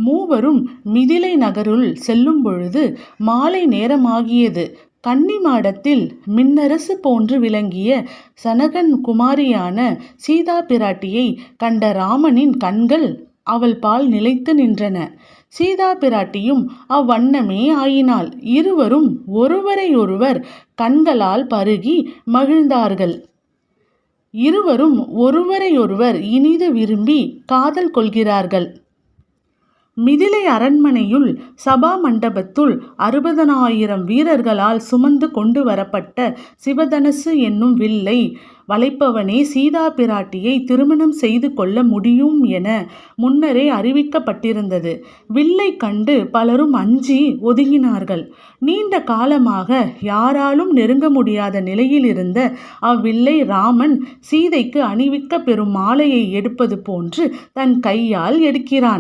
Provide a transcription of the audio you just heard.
மூவரும் மிதிலை நகருள் செல்லும் பொழுது மாலை நேரமாகியது. கன்னிமாடத்தில் மின்னரசு போன்று விளங்கிய சனகன் குமாரியான சீதா பிராட்டியை கண்ட ராமனின் கண்கள் அவள் பால் நிலைத்து நின்றன. சீதா பிராட்டியும் அவ்வண்ணமே ஆயினாள். இருவரும் ஒருவரையொருவர் கண்களால் பருகி மகிழ்ந்தார்கள். இருவரும் ஒருவரையொருவர் இனிது விரும்பி காதல் கொள்கிறார்கள். மிதிலை அரண்மனையுள் சபா மண்டபத்துள் 60,000 வீரர்களால் சுமந்து கொண்டு வரப்பட்ட சிவதனுசு என்னும் வில்லை வளைப்பவனே சீதா பிராட்டியை திருமணம் செய்து கொள்ள முடியும் என முன்னரே அறிவிக்கப்பட்டிருந்தது. வில்லை கண்டு பலரும் அஞ்சி ஒதுங்கினார்கள். நீண்ட காலமாக யாராலும் நெருங்க முடியாத நிலையில் இருந்த அவ்வில்லை ராமன் சீதைக்கு அணிவிக்க பெறும் மாலையை எடுப்பது போன்று தன் கையால் எடுக்கிறான்.